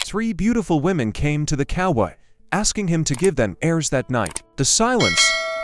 3 beautiful women came to the cowboy, asking him to give them heirs that night. The silence,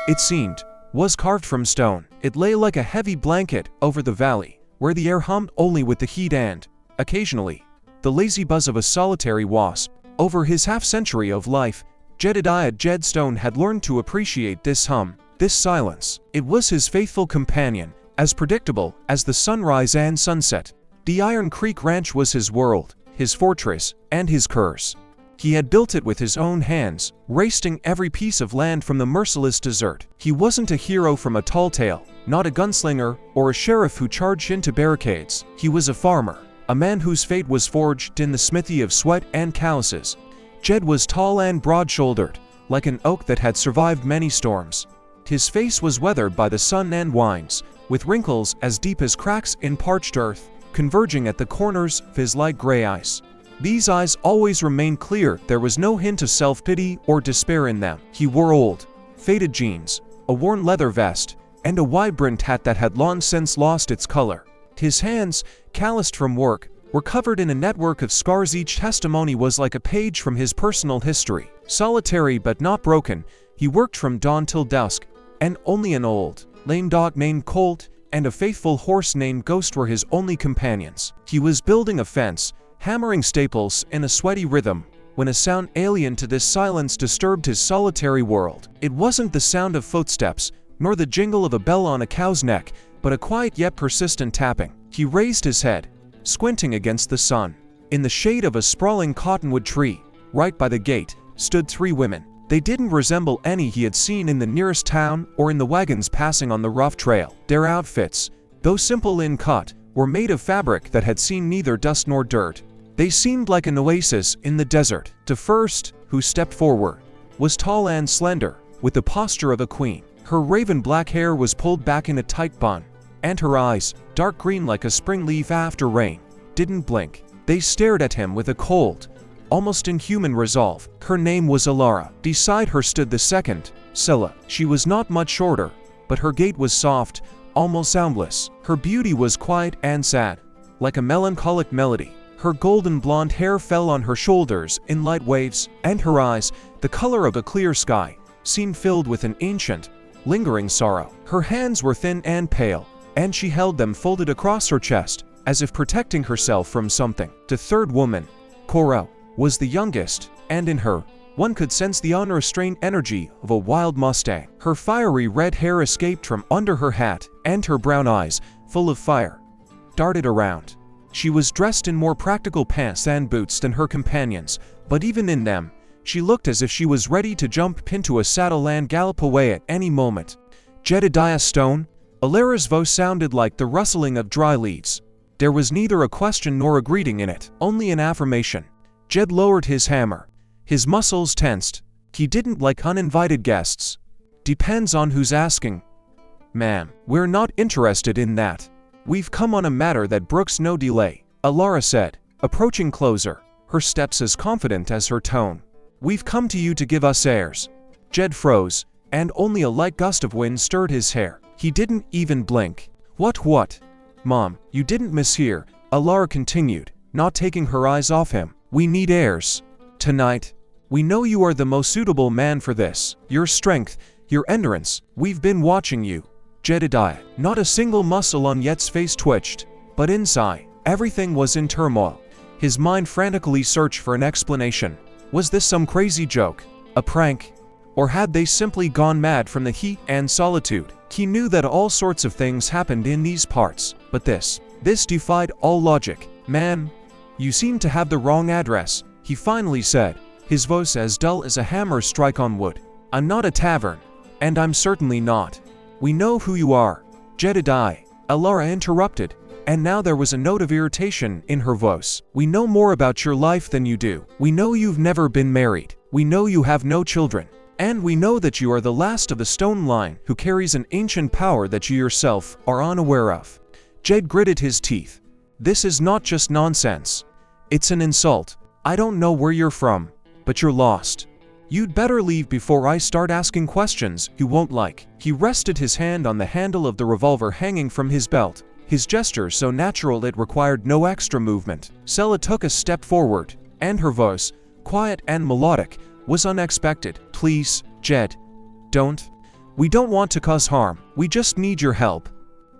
it seemed, was carved from stone. It lay like a heavy blanket over the valley, where the air hummed only with the heat and, occasionally, the lazy buzz of a solitary wasp. Over his half-century of life, Jedediah Jed Stone had learned to appreciate this hum, this silence. It was his faithful companion, as predictable as the sunrise and sunset. The Iron Creek Ranch was his world, his fortress, and his curse. He had built it with his own hands, wresting every piece of land from the merciless desert. He wasn't a hero from a tall tale, not a gunslinger or a sheriff who charged into barricades. He was a farmer, a man whose fate was forged in the smithy of sweat and calluses. Jed was tall and broad-shouldered, like an oak that had survived many storms. His face was weathered by the sun and winds, with wrinkles as deep as cracks in parched earth, converging at the corners of his light gray eyes. These eyes always remained clear. There was no hint of self-pity or despair in them. He wore old, faded jeans, a worn leather vest, and a wide-brimmed hat that had long since lost its color. His hands, calloused from work, were covered in a network of scars. Each testimony was like a page from his personal history. Solitary but not broken, he worked from dawn till dusk, and only an old, lame dog named Colt and a faithful horse named Ghost were his only companions. He was building a fence, hammering staples in a sweaty rhythm, when a sound alien to this silence disturbed his solitary world. It wasn't the sound of footsteps, nor the jingle of a bell on a cow's neck, but a quiet yet persistent tapping. He raised his head, squinting against the sun. In the shade of a sprawling cottonwood tree, right by the gate, stood 3 women. They didn't resemble any he had seen in the nearest town or in the wagons passing on the rough trail. Their outfits, though simple in cut, were made of fabric that had seen neither dust nor dirt. They seemed like an oasis in the desert. The first, who stepped forward, was tall and slender, with the posture of a queen. Her raven black hair was pulled back in a tight bun, and her eyes, dark green like a spring leaf after rain, didn't blink. They stared at him with a cold, almost inhuman resolve. Her name was Alara. Beside her stood the second, Scylla. She was not much shorter, but her gait was soft, almost soundless. Her beauty was quiet and sad, like a melancholic melody. Her golden blonde hair fell on her shoulders in light waves, and her eyes, the color of a clear sky, seemed filled with an ancient, lingering sorrow. Her hands were thin and pale, and she held them folded across her chest, as if protecting herself from something. The third woman, Cora, was the youngest, and in her, one could sense the unrestrained energy of a wild Mustang. Her fiery red hair escaped from under her hat, and her brown eyes, full of fire, darted around. She was dressed in more practical pants and boots than her companions, but even in them, she looked as if she was ready to jump into a saddle and gallop away at any moment. Jedediah Stone? Alara's voice sounded like the rustling of dry leaves. There was neither a question nor a greeting in it, only an affirmation. Jed lowered his hammer. His muscles tensed. He didn't like uninvited guests. Depends on who's asking. Ma'am, we're not interested in that. We've come on a matter that brooks no delay, Alara said, approaching closer, her steps as confident as her tone. We've come to you to give us heirs. Jed froze, and only a light gust of wind stirred his hair. He didn't even blink. What? Mom, you didn't mishear, Alara continued, not taking her eyes off him. We need heirs. Tonight. We know you are the most suitable man for this. Your strength, your endurance. We've been watching you. Jedediah. Not a single muscle on Yet's face twitched, but inside, everything was in turmoil. His mind frantically searched for an explanation. Was this some crazy joke? A prank? Or had they simply gone mad from the heat and solitude? He knew that all sorts of things happened in these parts, but this defied all logic. Man, you seem to have the wrong address, he finally said, his voice as dull as a hammer strike on wood. I'm not a tavern, and I'm certainly not. We know who you are, Jedediah, Alara interrupted, and now there was a note of irritation in her voice. We know more about your life than you do. We know you've never been married. We know you have no children. And we know that you are the last of the Stone line who carries an ancient power that you yourself are unaware of. Jed gritted his teeth. This is not just nonsense. It's an insult. I don't know where you're from, but you're lost. You'd better leave before I start asking questions you won't like. He rested his hand on the handle of the revolver hanging from his belt, his gesture so natural it required no extra movement. Scylla took a step forward, and her voice, quiet and melodic, was unexpected. "Please, Jed, don't. We don't want to cause harm. We just need your help.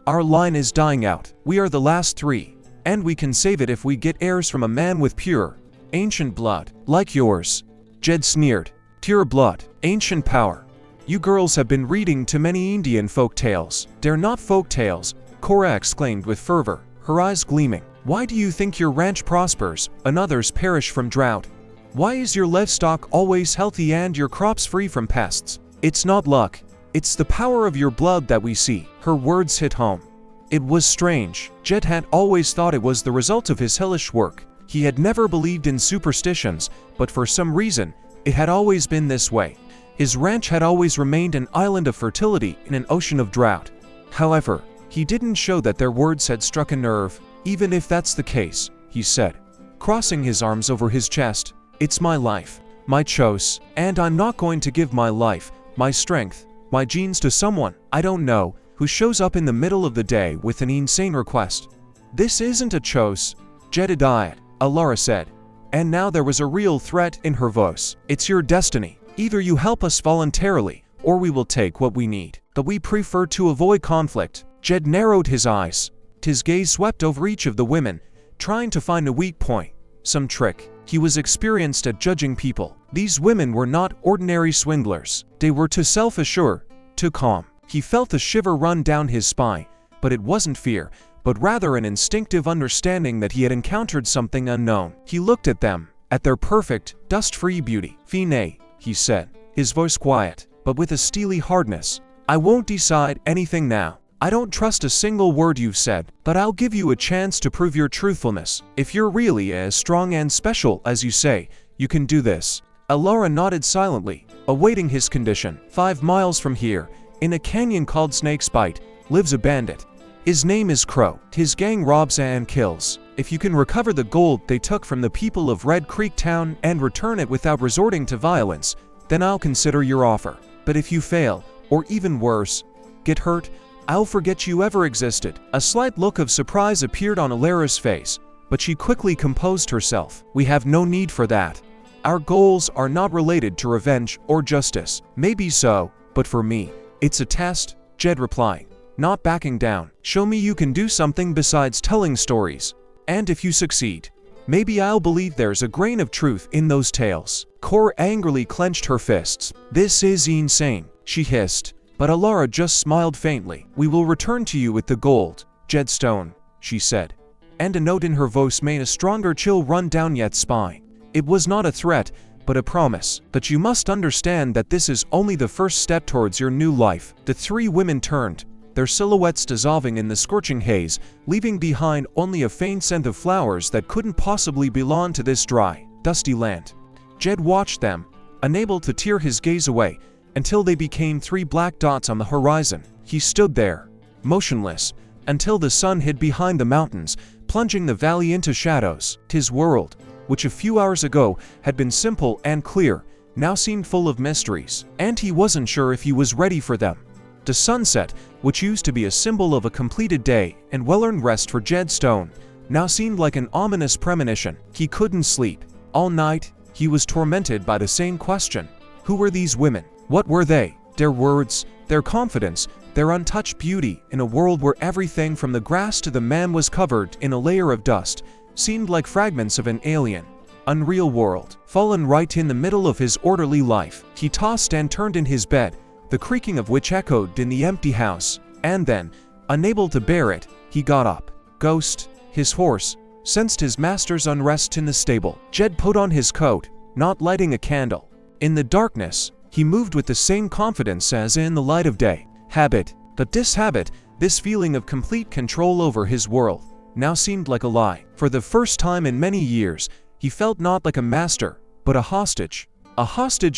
Our line is dying out. We are the last three, and we can save it if we get heirs from a man with pure, ancient blood, like yours." Jed sneered. "Pure blood, ancient power. You girls have been reading too many Indian folk tales." "They're not folk tales," Cora exclaimed with fervor, her eyes gleaming. "Why do you think your ranch prospers and others perish from drought? Why is your livestock always healthy and your crops free from pests? It's not luck. It's the power of your blood that we see." Her words hit home. It was strange. Jed had always thought it was the result of his hellish work. He had never believed in superstitions, but for some reason, it had always been this way. His ranch had always remained an island of fertility in an ocean of drought. However, he didn't show that their words had struck a nerve. "Even if that's the case," he said, crossing his arms over his chest, "it's my life, my choice, and I'm not going to give my life, my strength, my genes to someone I don't know who shows up in the middle of the day with an insane request." "This isn't a choice, Jedediah," Alara said, and now there was a real threat in her voice. "It's your destiny. Either you help us voluntarily, or we will take what we need. But we prefer to avoid conflict." Jed narrowed his eyes. His gaze swept over each of the women, trying to find a weak point, some trick. He was experienced at judging people. These women were not ordinary swindlers. They were too self-assured, too calm. He felt a shiver run down his spine, but it wasn't fear, but rather an instinctive understanding that he had encountered something unknown. He looked at them, at their perfect, dust-free beauty. "Fine," he said, his voice quiet, but with a steely hardness. "I won't decide anything now. I don't trust a single word you've said, but I'll give you a chance to prove your truthfulness. If you're really as strong and special as you say, you can do this." Alara nodded silently, awaiting his condition. 5 miles from here, in a canyon called Snake's Bite, lives a bandit. His name is Crow. His gang robs and kills. If you can recover the gold they took from the people of Red Creek Town and return it without resorting to violence, then I'll consider your offer. But if you fail, or even worse, get hurt, I'll forget you ever existed." A slight look of surprise appeared on Alara's face, but she quickly composed herself. "We have no need for that. Our goals are not related to revenge or justice." "Maybe so, but for me, it's a test," Jed replied, not backing down. "Show me you can do something besides telling stories. And if you succeed, maybe I'll believe there's a grain of truth in those tales." Cora angrily clenched her fists. "This is insane," she hissed, but Alara just smiled faintly. "We will return to you with the gold, Jed Stone," she said, and a note in her voice made a stronger chill run down Yet's spine. It was not a threat, but a promise. "But you must understand that this is only the first step towards your new life." The 3 women turned, their silhouettes dissolving in the scorching haze, leaving behind only a faint scent of flowers that couldn't possibly belong to this dry, dusty land. Jed watched them, unable to tear his gaze away, until they became 3 black dots on the horizon. He stood there, motionless, until the sun hid behind the mountains, plunging the valley into shadows. His world, which a few hours ago had been simple and clear, now seemed full of mysteries, and he wasn't sure if he was ready for them. The sunset, which used to be a symbol of a completed day and well-earned rest for Jed Stone, now seemed like an ominous premonition. He couldn't sleep. All night, he was tormented by the same question. Who were these women? What were they? Their words, their confidence, their untouched beauty in a world where everything from the grass to the man was covered in a layer of dust, seemed like fragments of an alien, unreal world, fallen right in the middle of his orderly life. He tossed and turned in his bed, the creaking of which echoed in the empty house, and then, unable to bear it, he got up. Ghost, his horse, sensed his master's unrest in the stable. Jed put on his coat, not lighting a candle. In the darkness, he moved with the same confidence as in the light of day. Habit. But this habit, this feeling of complete control over his world, now seemed like a lie. For the first time in many years, he felt not like a master, but a hostage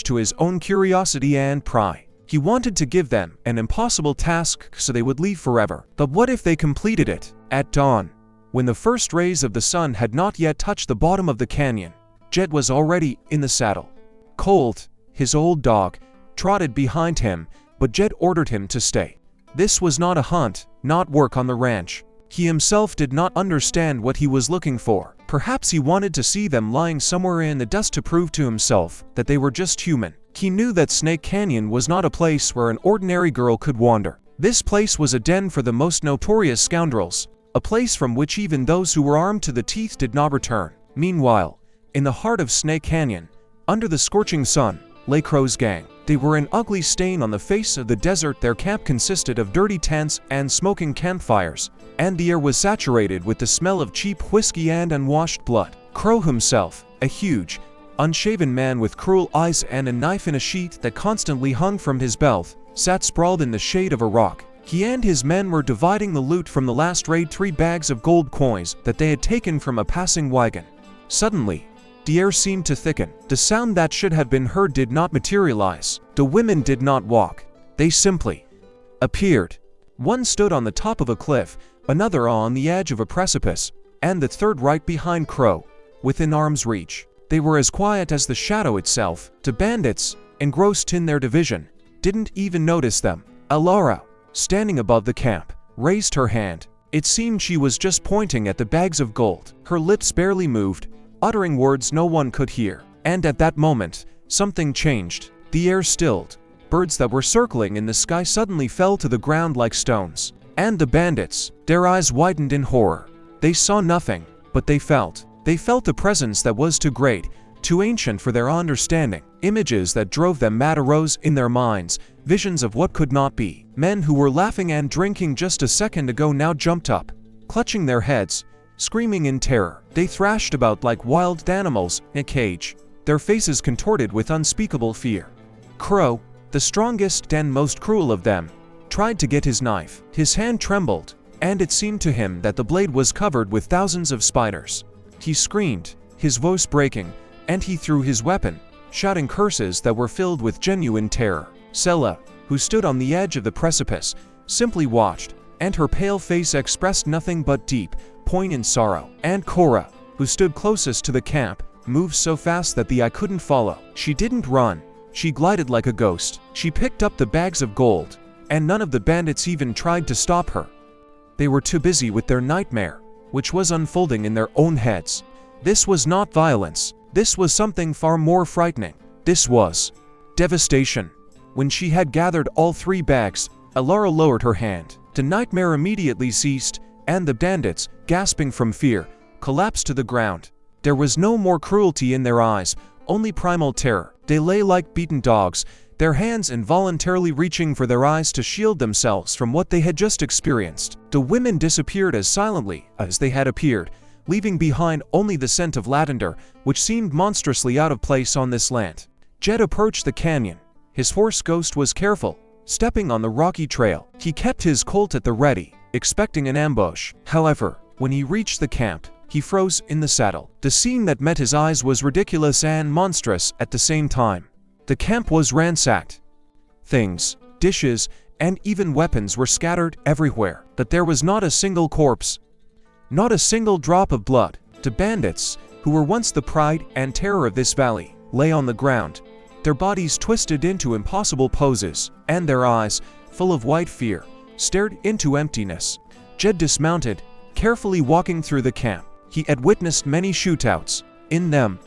to his own curiosity and pride. He wanted to give them an impossible task so they would leave forever. But what if they completed it? At dawn, when the first rays of the sun had not yet touched the bottom of the canyon, Jed was already in the saddle. Colt, his old dog, trotted behind him, but Jed ordered him to stay. This was not a hunt, not work on the ranch. He himself did not understand what he was looking for. Perhaps he wanted to see them lying somewhere in the dust to prove to himself that they were just human. He knew that Snake Canyon was not a place where an ordinary girl could wander. This place was a den for the most notorious scoundrels, a place from which even those who were armed to the teeth did not return. Meanwhile, in the heart of Snake Canyon, under the scorching sun, lay Crow's gang. They were an ugly stain on the face of the desert. Their camp consisted of dirty tents and smoking campfires, and the air was saturated with the smell of cheap whiskey and unwashed blood. Crow himself, a huge, unshaven man with cruel eyes and a knife in a sheath that constantly hung from his belt, sat sprawled in the shade of a rock. He and his men were dividing the loot from the last raid, 3 bags of gold coins that they had taken from a passing wagon. Suddenly, the air seemed to thicken. The sound that should have been heard did not materialize. The women did not walk. They simply appeared. One stood on the top of a cliff, another on the edge of a precipice, and the third right behind Crow, within arm's reach. They were as quiet as the shadow itself. The bandits, engrossed in their division, didn't even notice them. Alara, standing above the camp, raised her hand. It seemed she was just pointing at the bags of gold. Her lips barely moved, uttering words no one could hear. And at that moment, something changed. The air stilled. Birds that were circling in the sky suddenly fell to the ground like stones. And the bandits, their eyes widened in horror. They saw nothing, but they felt. They felt a presence that was too great, too ancient for their understanding. Images that drove them mad arose in their minds, visions of what could not be. Men who were laughing and drinking just a second ago now jumped up, clutching their heads, screaming in terror. They thrashed about like wild animals in a cage, their faces contorted with unspeakable fear. Crow, the strongest and most cruel of them, tried to get his knife. His hand trembled, and it seemed to him that the blade was covered with thousands of spiders. He screamed, his voice breaking, and he threw his weapon, shouting curses that were filled with genuine terror. Sela, who stood on the edge of the precipice, simply watched, and her pale face expressed nothing but deep, poignant sorrow. And Cora, who stood closest to the camp, moved so fast that the eye couldn't follow. She didn't run. She glided like a ghost. She picked up the bags of gold, and none of the bandits even tried to stop her. They were too busy with their nightmare, which was unfolding in their own heads. This was not violence. This was something far more frightening. This was devastation. When she had gathered all 3 bags, Alara lowered her hand. The nightmare immediately ceased, and the bandits, gasping from fear, collapsed to the ground. There was no more cruelty in their eyes, only primal terror. They lay like beaten dogs, their hands involuntarily reaching for their eyes to shield themselves from what they had just experienced. The women disappeared as silently as they had appeared, leaving behind only the scent of lavender, which seemed monstrously out of place on this land. Jed approached the canyon. His horse Ghost was careful, stepping on the rocky trail. He kept his colt at the ready, expecting an ambush. However, when he reached the camp, he froze in the saddle. The scene that met his eyes was ridiculous and monstrous at the same time. The camp was ransacked. Things, dishes, and even weapons were scattered everywhere, but there was not a single corpse, not a single drop of blood. The bandits, who were once the pride and terror of this valley, lay on the ground, their bodies twisted into impossible poses, and their eyes, full of white fear, stared into emptiness. Jed dismounted, carefully walking through the camp. He had witnessed many shootouts. In them,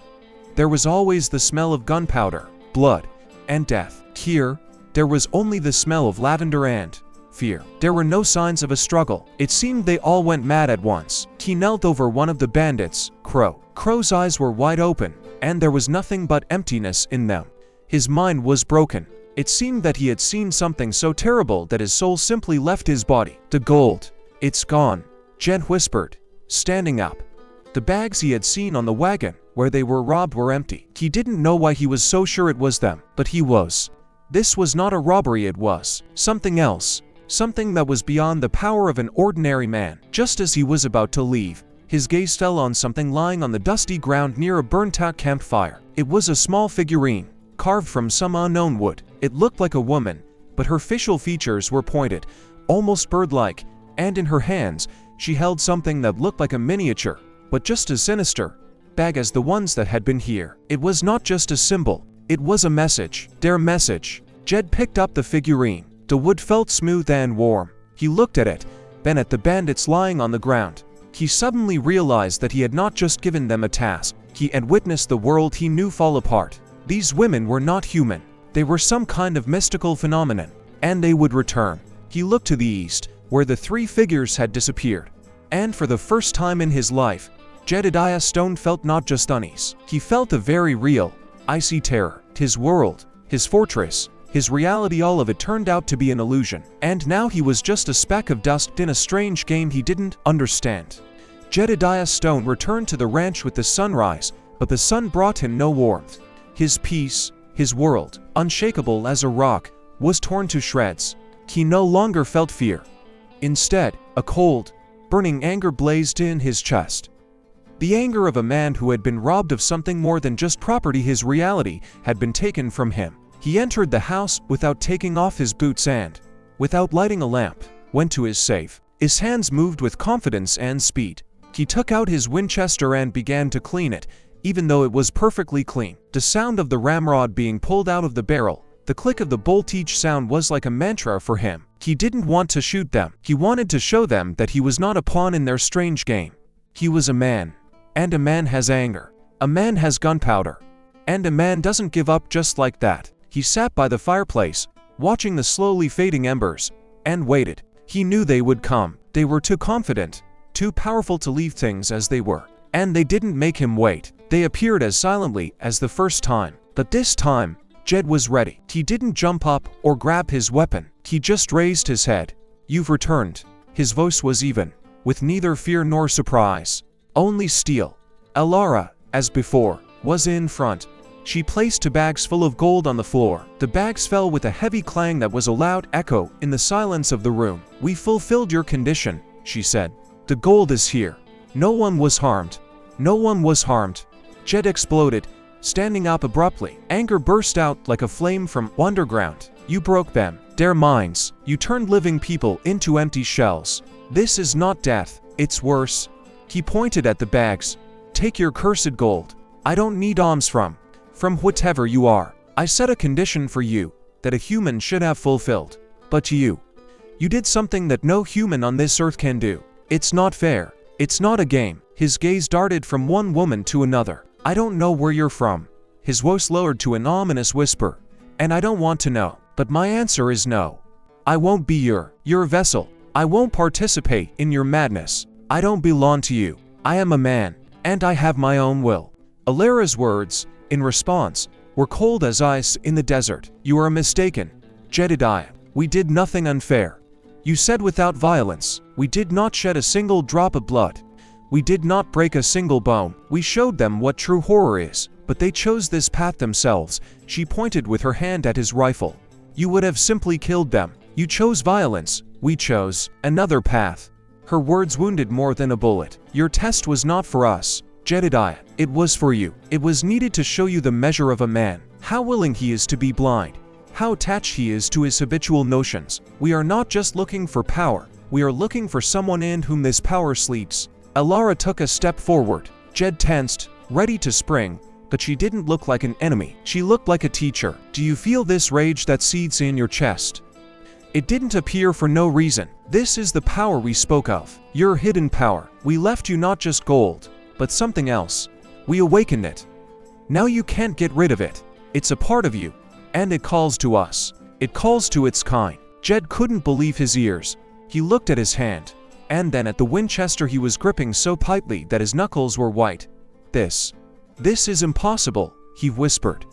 there was always the smell of gunpowder, blood, and death. Here, there was only the smell of lavender and fear. There were no signs of a struggle. It seemed they all went mad at once. He knelt over one of the bandits, Crow. Crow's eyes were wide open, and there was nothing but emptiness in them. His mind was broken. It seemed that he had seen something so terrible that his soul simply left his body. The gold. It's gone, Jed whispered, standing up. The bags he had seen on the wagon, where they were robbed, were empty. He didn't know why he was so sure it was them, but he was. This was not a robbery, it was something else. Something that was beyond the power of an ordinary man. Just as he was about to leave, his gaze fell on something lying on the dusty ground near a burnt-out campfire. It was a small figurine, carved from some unknown wood. It looked like a woman, but her facial features were pointed, almost bird-like, and in her hands, she held something that looked like a miniature, but just as sinister, bag as the ones that had been here. It was not just a symbol, it was a message. Their message. Jed picked up the figurine. The wood felt smooth and warm. He looked at it, then at the bandits lying on the ground. He suddenly realized that he had not just given them a task, he had witnessed the world he knew fall apart. These women were not human. They were some kind of mystical phenomenon, and they would return. He looked to the east, where the three figures had disappeared. And for the first time in his life, Jedediah Stone felt not just unease. He felt a very real, icy terror. His world, his fortress, his reality, all of it turned out to be an illusion. And now he was just a speck of dust in a strange game he didn't understand. Jedediah Stone returned to the ranch with the sunrise, but the sun brought him no warmth. His peace, his world, unshakable as a rock, was torn to shreds. He no longer felt fear. Instead, a cold, burning anger blazed in his chest. The anger of a man who had been robbed of something more than just property. His reality had been taken from him. He entered the house without taking off his boots and, without lighting a lamp, went to his safe. His hands moved with confidence and speed. He took out his Winchester and began to clean it, even though it was perfectly clean. The sound of the ramrod being pulled out of the barrel, the click of the bolt, each sound was like a mantra for him. He didn't want to shoot them. He wanted to show them that he was not a pawn in their strange game. He was a man. And a man has anger. A man has gunpowder. And a man doesn't give up just like that. He sat by the fireplace, watching the slowly fading embers, and waited. He knew they would come. They were too confident, too powerful to leave things as they were. And they didn't make him wait. They appeared as silently as the first time. But this time, Jed was ready. He didn't jump up or grab his weapon. He just raised his head. "You've returned." His voice was even, with neither fear nor surprise. Only steel. Alara, as before, was in front. She placed two bags full of gold on the floor. The bags fell with a heavy clang that was a loud echo in the silence of the room. "We fulfilled your condition," she said. "The gold is here. No one was harmed. No one was harmed." Jed exploded, standing up abruptly. Anger burst out like a flame from underground. "You broke them. Their minds. You turned living people into empty shells. This is not death. It's worse." He pointed at the bags. "Take your cursed gold. I don't need alms from whatever you are. I set a condition for you that a human should have fulfilled. But you did something that no human on this earth can do. It's not fair. It's not a game." His gaze darted from one woman to another. "I don't know where you're from." His voice lowered to an ominous whisper. "And I don't want to know. But my answer is no. I won't be your vessel. I won't participate in your madness. I don't belong to you. I am a man, and I have my own will." Alara's words, in response, were cold as ice in the desert. "You are mistaken, Jedediah. We did nothing unfair. You said without violence. We did not shed a single drop of blood. We did not break a single bone. We showed them what true horror is, but they chose this path themselves." She pointed with her hand at his rifle. "You would have simply killed them. You chose violence. We chose another path." Her words wounded more than a bullet. "Your test was not for us, Jedediah. It was for you. It was needed to show you the measure of a man, how willing he is to be blind, how attached he is to his habitual notions. We are not just looking for power. We are looking for someone in whom this power sleeps." Alara took a step forward. Jed tensed, ready to spring, but she didn't look like an enemy. She looked like a teacher. "Do you feel this rage that seethes in your chest? It didn't appear for no reason. This is the power we spoke of. Your hidden power. We left you not just gold, but something else. We awakened it. Now you can't get rid of it. It's a part of you, and it calls to us. It calls to its kind." Jed couldn't believe his ears. He looked at his hand, and then at the Winchester he was gripping so tightly that his knuckles were white. This is impossible," he whispered.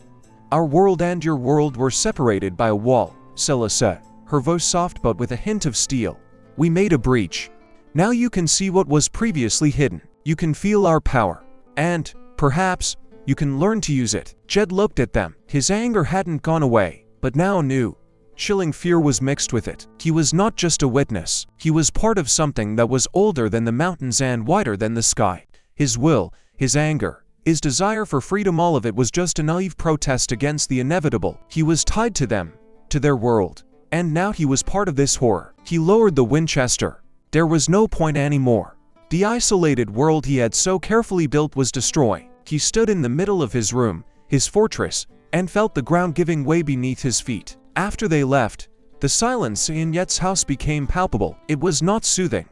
"Our world and your world were separated by a wall," Scylla said, her voice soft but with a hint of steel. "We made a breach. Now you can see what was previously hidden. You can feel our power. And, perhaps, you can learn to use it." Jed looked at them. His anger hadn't gone away, but now new, chilling fear was mixed with it. He was not just a witness. He was part of something that was older than the mountains and wider than the sky. His will, his anger, his desire for freedom, all of it was just a naive protest against the inevitable. He was tied to them, to their world. And now he was part of this horror. He lowered the Winchester. There was no point anymore. The isolated world he had so carefully built was destroyed. He stood in the middle of his room, his fortress, and felt the ground giving way beneath his feet. After they left, The silence in Yet's house became palpable. It was not soothing,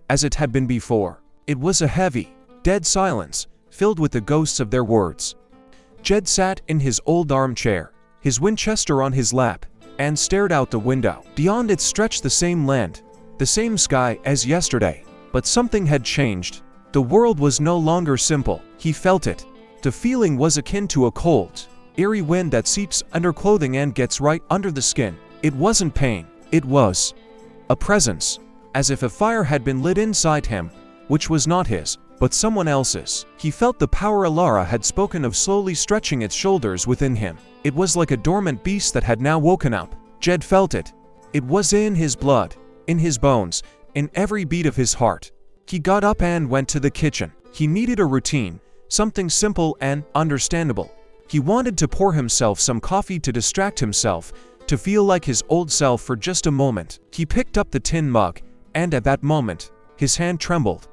as it had been before. It was a heavy, dead silence, filled with the ghosts of their words. Jed sat in his old armchair, his Winchester on his lap, and stared out the window. Beyond it stretched the same land, the same sky as yesterday. But something had changed. The world was no longer simple. He felt it. The feeling was akin to a cold, eerie wind that seeps under clothing and gets right under the skin. It wasn't pain. It was a presence, as if a fire had been lit inside him, which was not his, but someone else's. He felt the power Alara had spoken of slowly stretching its shoulders within him. It was like a dormant beast that had now woken up. Jed felt it. It was in his blood, in his bones, in every beat of his heart. He got up and went to the kitchen. He needed a routine, something simple and understandable. He wanted to pour himself some coffee to distract himself, to feel like his old self for just a moment. He picked up the tin mug, and at that moment, his hand trembled.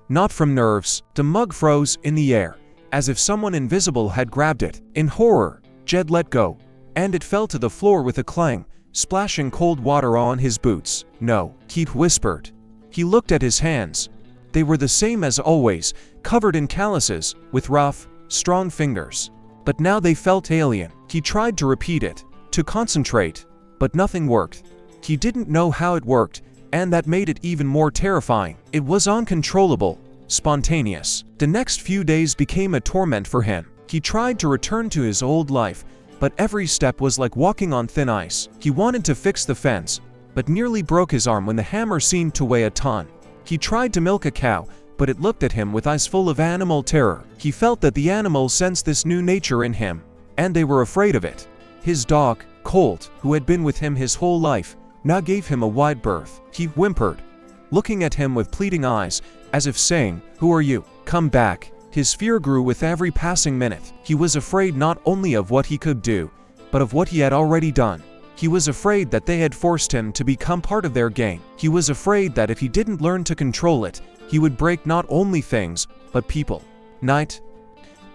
Not from nerves, the mug froze in the air, as if someone invisible had grabbed it. In horror, Jed let go, and it fell to the floor with a clang, splashing cold water on his boots. "No," Keith whispered. He looked at his hands. They were the same as always, covered in calluses, with rough, strong fingers. But now they felt alien. He tried to repeat it, to concentrate, but nothing worked. He didn't know how it worked, and that made it even more terrifying. It was uncontrollable, spontaneous. The next few days became a torment for him. He tried to return to his old life, but every step was like walking on thin ice. He wanted to fix the fence, but nearly broke his arm when the hammer seemed to weigh a ton. He tried to milk a cow, but it looked at him with eyes full of animal terror. He felt that the animals sensed this new nature in him, and they were afraid of it. His dog, Colt, who had been with him his whole life, now gave him a wide berth. He whimpered, looking at him with pleading eyes, as if saying, "Who are you? Come back." His fear grew with every passing minute. He was afraid not only of what he could do, but of what he had already done. He was afraid that they had forced him to become part of their game. He was afraid that if he didn't learn to control it, he would break not only things, but people. Night.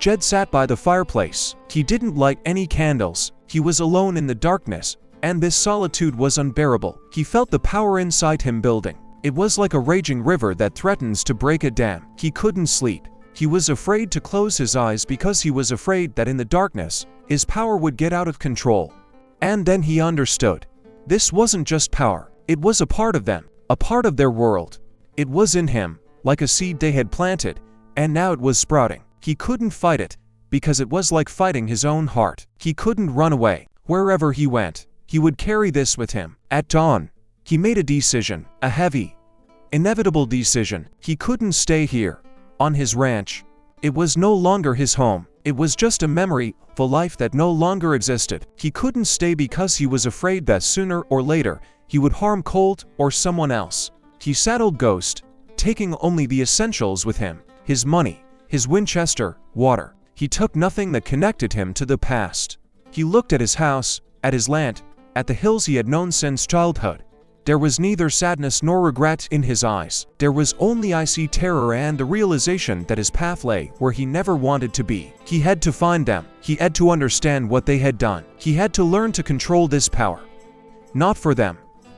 Jed sat by the fireplace. He didn't light any candles. He was alone in the darkness, and this solitude was unbearable. He felt the power inside him building. It was like a raging river that threatens to break a dam. He couldn't sleep. He was afraid to close his eyes because he was afraid that in the darkness, his power would get out of control. And then he understood. This wasn't just power. It was a part of them, a part of their world. It was in him, like a seed they had planted, and now it was sprouting. He couldn't fight it, because it was like fighting his own heart. He couldn't run away. Wherever he went, he would carry this with him. At dawn, he made a decision, a heavy, inevitable decision. He couldn't stay here, on his ranch. It was no longer his home. It was just a memory of a life that no longer existed. He couldn't stay because he was afraid that sooner or later, he would harm Colt or someone else. He saddled Ghost, taking only the essentials with him: his money, his Winchester, water. He took nothing that connected him to the past. He looked at his house, at his land, at the hills he had known since childhood. There was neither sadness nor regret in his eyes. There was only icy terror and the realization that his path lay where he never wanted to be. He had to find them. He had to understand what they had done. He had to learn to control this power. Not for them,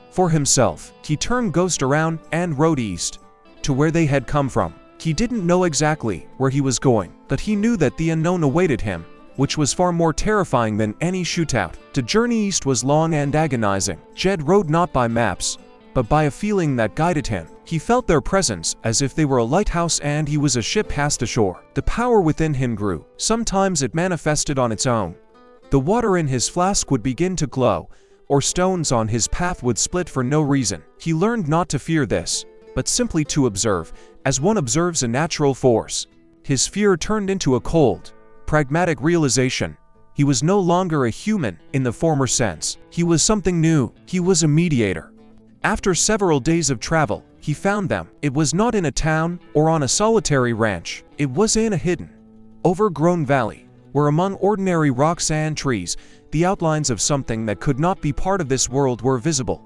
for himself. He turned Ghost around and rode east, to where they had come from. He didn't know exactly where he was going, but he knew that the unknown awaited him, which was far more terrifying than any shootout. The journey east was long and agonizing. Jed rode not by maps, but by a feeling that guided him. He felt their presence as if they were a lighthouse and he was a ship past ashore. The power within him grew. Sometimes it manifested on its own. The water in his flask would begin to glow, or stones on his path would split for no reason. He learned not to fear this, but simply to observe, as one observes a natural force. His fear turned into a cold, pragmatic realization. He was no longer a human in the former sense. He was something new. He was a mediator. After several days of travel, he found them. It was not in a town or on a solitary ranch. It was in a hidden, overgrown valley, where among ordinary rocks and trees, the outlines of something that could not be part of this world were visible.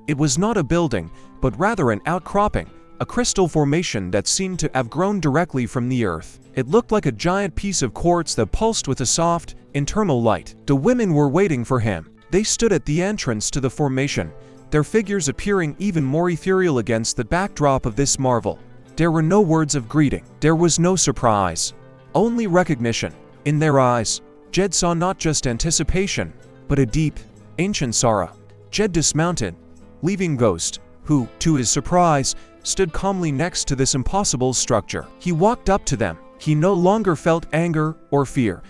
It was not a building, but rather an outcropping, a crystal formation that seemed to have grown directly from the earth. It looked like a giant piece of quartz that pulsed with a soft, internal light. The women were waiting for him. They stood at the entrance to the formation, their figures appearing even more ethereal against the backdrop of this marvel. There were no words of greeting. There was no surprise. Only recognition. In their eyes, Jed saw not just anticipation, but a deep, ancient sorrow. Jed dismounted, leaving Ghost, who, to his surprise, stood calmly next to this impossible structure. He walked up to them. He no longer felt anger or fear,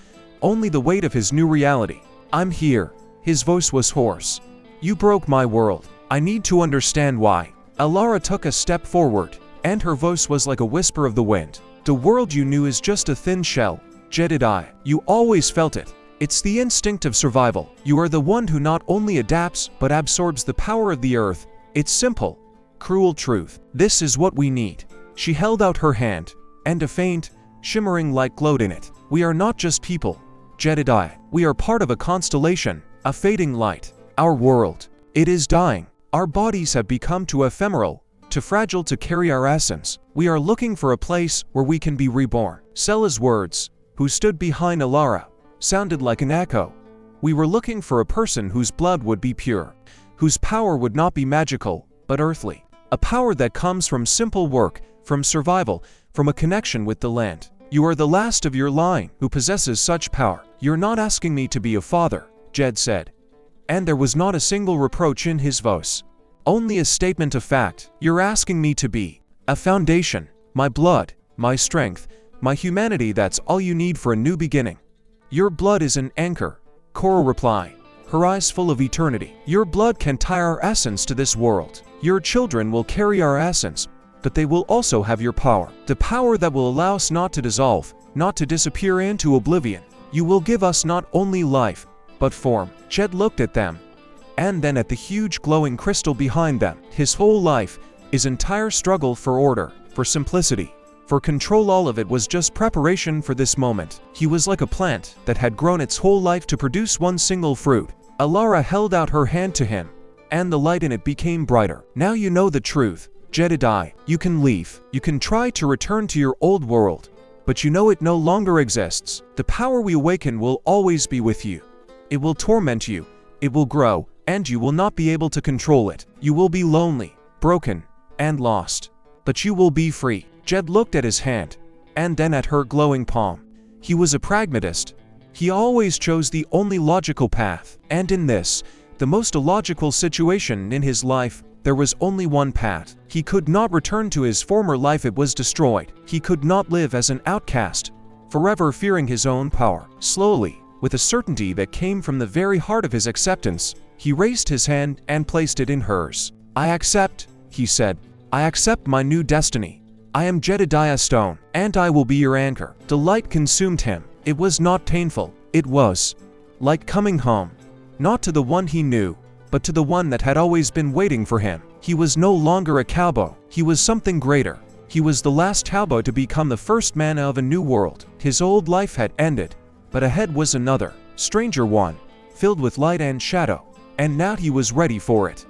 only the weight of his new reality. "I'm here." His voice was hoarse. "You broke my world. I need to understand why." Alara took a step forward, and her voice was like a whisper of the wind. "The world you knew is just a thin shell, Jedediah. You always felt it. It's the instinct of survival. You are the one who not only adapts, but absorbs the power of the earth. It's simple, cruel truth. This is what we need." She held out her hand, and a faint, shimmering light glowed in it. "We are not just people, Jedediah. We are part of a constellation, a fading light. Our world, it is dying. Our bodies have become too ephemeral, too fragile to carry our essence. We are looking for a place where we can be reborn." Sela's words, who stood behind Alara, sounded like an echo. "We were looking for a person whose blood would be pure, whose power would not be magical, but earthly. A power that comes from simple work, from survival, from a connection with the land. You are the last of your line who possesses such power." "You're not asking me to be a father," Jed said. And there was not a single reproach in his voice. Only a statement of fact. "You're asking me to be a foundation, my blood, my strength, my humanity. That's all you need for a new beginning." "Your blood is an anchor," Cora replied, her eyes full of eternity. "Your blood can tie our essence to this world. Your children will carry our essence, but they will also have your power. The power that will allow us not to dissolve, not to disappear into oblivion. You will give us not only life, but form." Jed looked at them, and then at the huge glowing crystal behind them. His whole life, his entire struggle for order, for simplicity, for control, all of it was just preparation for this moment. He was like a plant that had grown its whole life to produce one single fruit. Alara held out her hand to him, and the light in it became brighter. "Now you know the truth, Jedediah. You can leave. You can try to return to your old world, but you know it no longer exists. The power we awaken will always be with you. It will torment you, it will grow, and you will not be able to control it. You will be lonely, broken, and lost. But you will be free." Jed looked at his hand, and then at her glowing palm. He was a pragmatist. He always chose the only logical path, and in this, the most illogical situation in his life, there was only one path. He could not return to his former life. It was destroyed. He could not live as an outcast, forever fearing his own power. Slowly, with a certainty that came from the very heart of his acceptance, he raised his hand and placed it in hers. "I accept," he said. "I accept my new destiny. I am Jedediah Stone, and I will be your anchor." The light consumed him. It was not painful. It was like coming home, not to the one he knew, but to the one that had always been waiting for him. He was no longer a cowboy. He was something greater. He was the last cowboy to become the first man of a new world. His old life had ended, but ahead was another, stranger one, filled with light and shadow, and now he was ready for it.